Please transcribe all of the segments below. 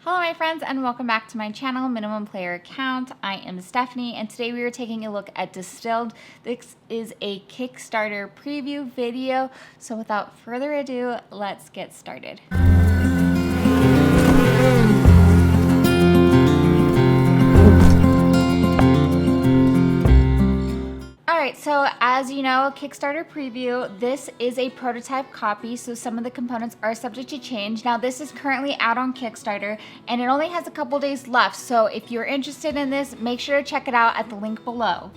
Hello my friends and welcome back to my channel, Minimum Player Count. I am Stephanie and today we are taking a look at Distilled. This is a Kickstarter preview video, so without further ado, let's get started. Alright, so as you know, Kickstarter preview, this is a prototype copy, so some of the components are subject to change. Now this is currently out on Kickstarter and it only has a couple days left, so if you're interested in this, make sure to check it out at the link below.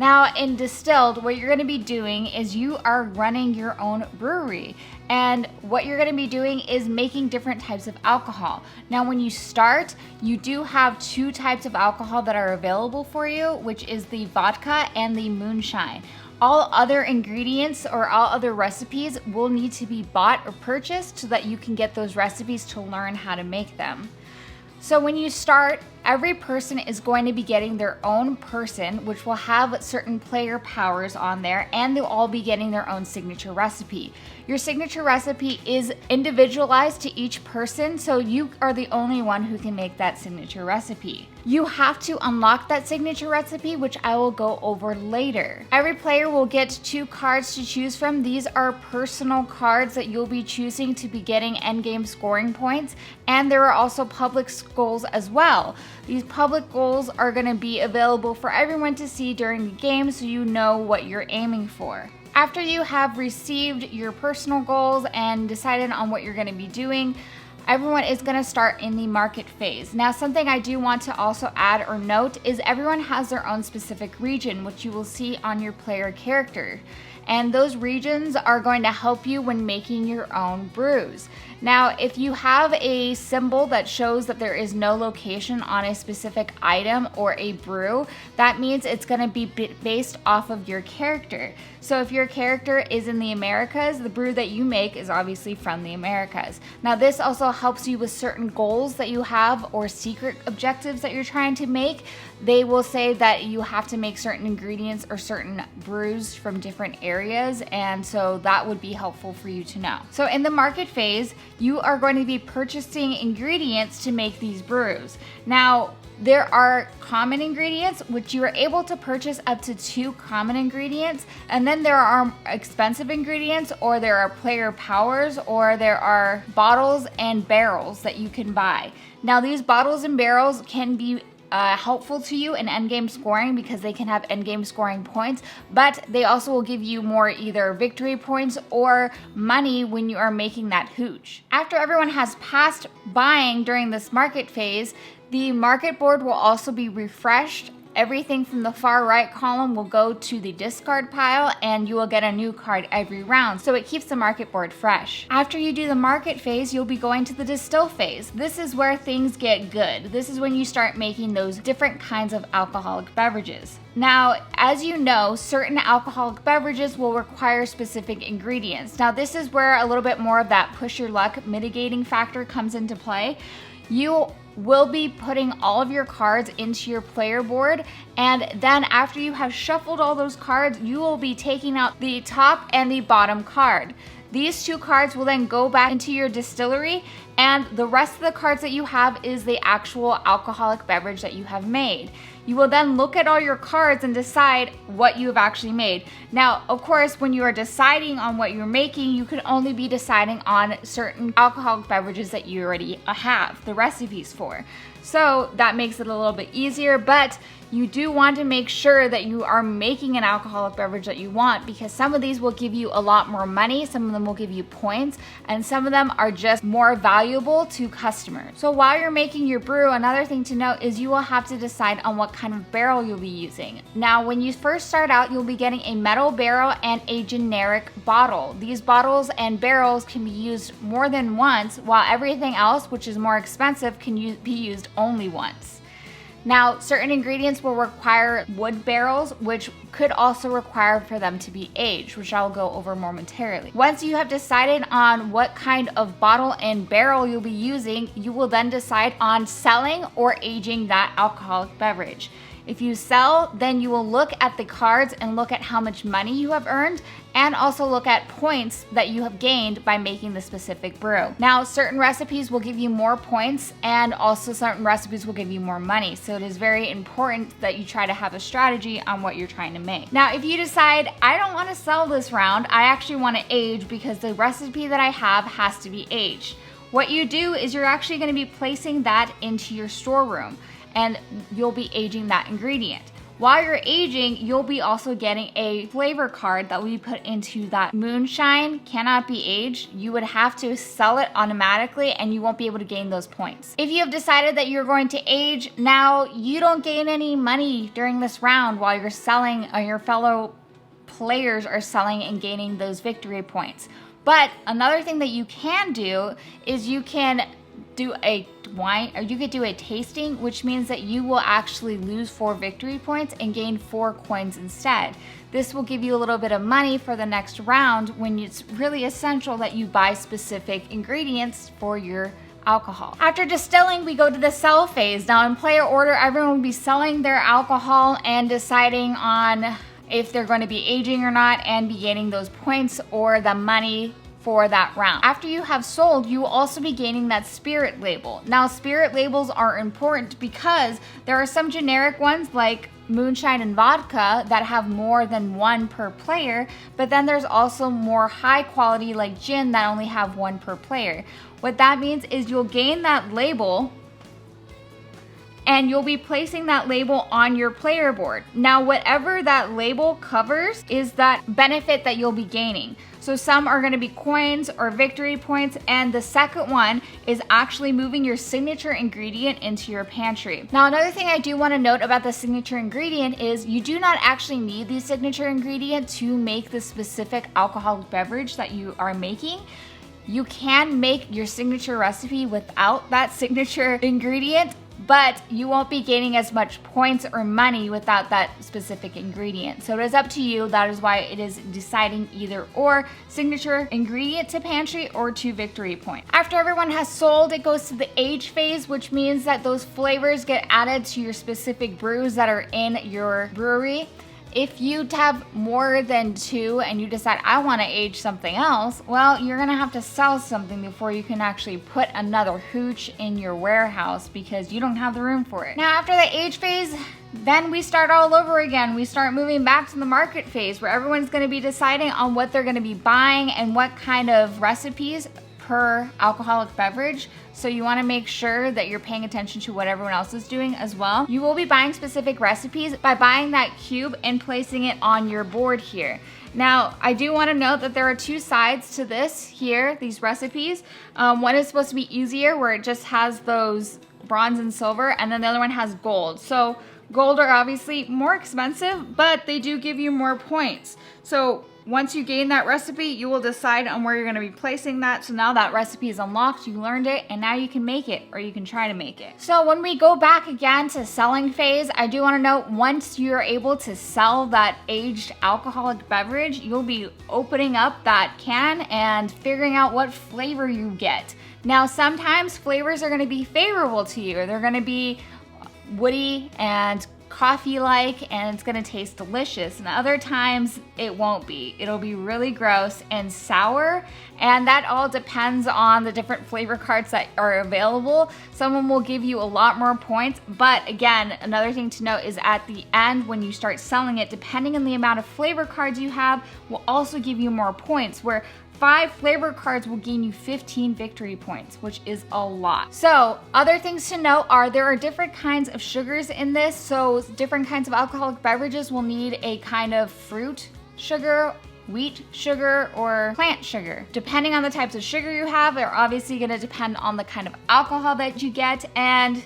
Now in Distilled, what you're going to be doing is you are running your own brewery, and what you're going to be doing is making different types of alcohol. Now when you start, you do have two types of alcohol that are available for you, which is the vodka and the moonshine. All other ingredients or all other recipes will need to be bought or purchased so that you can get those recipes to learn how to make them. So when you start, every person is going to be getting their own person, which will have certain player powers on there, and they'll all be getting their own signature recipe. Your signature recipe is individualized to each person, so you are the only one who can make that signature recipe. You have to unlock that signature recipe, which I will go over later. Every player will get 2 cards to choose from. These are personal cards that you'll be choosing to be getting endgame scoring points, and there are also public goals as well. These public goals are going to be available for everyone to see during the game, so you know what you're aiming for. After you have received your personal goals and decided on what you're going to be doing, everyone is going to start in the market phase. Now, something I do want to also add or note is everyone has their own specific region, which you will see on your player character. And those regions are going to help you when making your own brews. Now, if you have a symbol that shows that there is no location on a specific item or a brew, that means it's going to be based off of your character. So if your character is in the Americas, the brew that you make is obviously from the Americas. Now, this also helps you with certain goals that you have or secret objectives that you're trying to make. They will say that you have to make certain ingredients or certain brews from different areas, and so that would be helpful for you to know. So in the market phase, you are going to be purchasing ingredients to make these brews. Now, there are common ingredients, which you are able to purchase up to 2 common ingredients, and then there are expensive ingredients, or there are player powers, or there are bottles and barrels that you can buy. Now, these bottles and barrels can be helpful to you in endgame scoring because they can have endgame scoring points, but they also will give you more either victory points or money when you are making that hooch. After everyone has passed buying during this market phase, the market board will also be refreshed. Everything from the far right column will go to the discard pile, and you will get a new card every round, so it keeps the market board fresh. After you do the market phase, you'll be going to the distill phase. This is where things get good. This is when you start making those different kinds of alcoholic beverages. Now, as you know, certain alcoholic beverages will require specific ingredients. Now, this is where a little bit more of that push your luck mitigating factor comes into play. You will be putting all of your cards into your player board, and then after you have shuffled all those cards, you will be taking out the top and the bottom card. These 2 cards will then go back into your distillery, and the rest of the cards that you have is the actual alcoholic beverage that you have made. You will then look at all your cards and decide what you have actually made. Now, of course, when you are deciding on what you're making, you can only be deciding on certain alcoholic beverages that you already have the recipes for. So that makes it a little bit easier, but you do want to make sure that you are making an alcoholic beverage that you want, because some of these will give you a lot more money, some of them will give you points, and some of them are just more valuable to customers. So while you're making your brew, another thing to note is you will have to decide on what kind of barrel you'll be using. Now, when you first start out, you'll be getting a metal barrel and a generic bottle. These bottles and barrels can be used more than once, while everything else, which is more expensive, can be used only once. Now, certain ingredients will require wood barrels, which could also require for them to be aged, which I'll go over momentarily. Once you have decided on what kind of bottle and barrel you'll be using, you will then decide on selling or aging that alcoholic beverage. If you sell, then you will look at the cards and look at how much money you have earned, and also look at points that you have gained by making the specific brew. Now, certain recipes will give you more points, and also certain recipes will give you more money. So it is very important that you try to have a strategy on what you're trying to make. Now, if you decide, I don't want to sell this round, I actually want to age because the recipe that I have has to be aged. What you do is you're actually going to be placing that into your storeroom, and you'll be aging that ingredient. While you're aging, you'll be also getting a flavor card that will be put into that moonshine. Cannot be aged. You would have to sell it automatically and you won't be able to gain those points. If you have decided that you're going to age, now you don't gain any money during this round while you're selling, or your fellow players are selling and gaining those victory points. But another thing that you can do is you can do a wine, or you could do a tasting, which means that you will actually lose 4 victory points and gain 4 coins instead. This will give you a little bit of money for the next round when it's really essential that you buy specific ingredients for your alcohol. After distilling, we go to the sell phase. Now in player order, everyone will be selling their alcohol and deciding on if they're going to be aging or not, and be gaining those points or the money for that round. After you have sold, you will also be gaining that spirit label. Now, spirit labels are important because there are some generic ones like moonshine and vodka that have more than 1 per player, but then there's also more high quality like gin that only have 1 per player. What that means is you'll gain that label, and you'll be placing that label on your player board. Now, whatever that label covers is that benefit that you'll be gaining. So some are gonna be coins or victory points, and the second one is actually moving your signature ingredient into your pantry. Now, another thing I do wanna note about the signature ingredient is you do not actually need the signature ingredient to make the specific alcoholic beverage that you are making. You can make your signature recipe without that signature ingredient, but you won't be gaining as much points or money without that specific ingredient. So it is up to you. That is why it is deciding either or, signature ingredient to pantry or to victory point. After everyone has sold, it goes to the age phase, which means that those flavors get added to your specific brews that are in your brewery. If you have more than 2 and you decide, I want to age something else, well, you're going to have to sell something before you can actually put another hooch in your warehouse because you don't have the room for it. Now, after the age phase, then we start all over again. We start moving back to the market phase where everyone's going to be deciding on what they're going to be buying and what kind of recipes per alcoholic beverage. So you want to make sure that you're paying attention to what everyone else is doing as well. You will be buying specific recipes by buying that cube and placing it on your board here. Now, I do want to note that there are 2 sides to this here, these recipes. One is supposed to be easier where it just has those bronze and silver, and then the other one has gold. So gold are obviously more expensive, but they do give you more points. So once you gain that recipe, you will decide on where you're going to be placing that. So now that recipe is unlocked, you learned it, and now you can make it, or you can try to make it. So when we go back again to selling phase, I do want to note, once you're able to sell that aged alcoholic beverage, you'll be opening up that can and figuring out what flavor you get. Now, sometimes flavors are going to be favorable to you. They're going to be woody and coffee-like, and it's gonna taste delicious. And other times it won't be. It'll be really gross and sour, and that all depends on the different flavor cards that are available. Someone will give you a lot more points, but again, another thing to note is at the end when you start selling it, depending on the amount of flavor cards you have, will also give you more points, where 5 flavor cards will gain you 15 victory points, which is a lot. So other things to note are there are different kinds of sugars in this. So different kinds of alcoholic beverages will need a kind of fruit sugar, wheat sugar, or plant sugar. Depending on the types of sugar you have, they're obviously gonna depend on the kind of alcohol that you get, and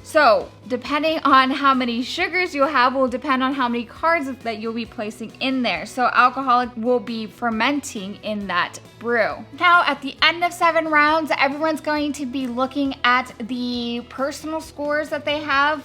so depending on how many sugars you'll have will depend on how many cards that you'll be placing in there. So alcohol will be fermenting in that brew. Now at the end of 7 rounds, everyone's going to be looking at the personal scores that they have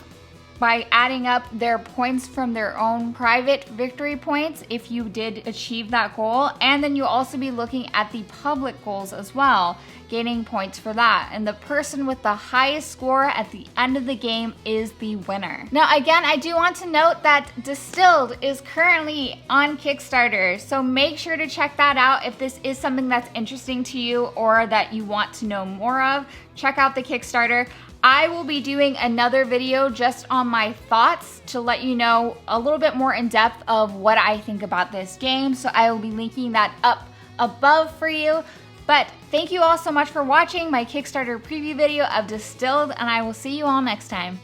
by adding up their points from their own private victory points if you did achieve that goal. And then you'll also be looking at the public goals as well, gaining points for that. And the person with the highest score at the end of the game is the winner. Now again, I do want to note that Distilled is currently on Kickstarter, so make sure to check that out if this is something that's interesting to you or that you want to know more of. Check out the Kickstarter. I will be doing another video just on my thoughts to let you know a little bit more in depth of what I think about this game, so I will be linking that up above for you. But thank you all so much for watching my Kickstarter preview video of Distilled, and I will see you all next time.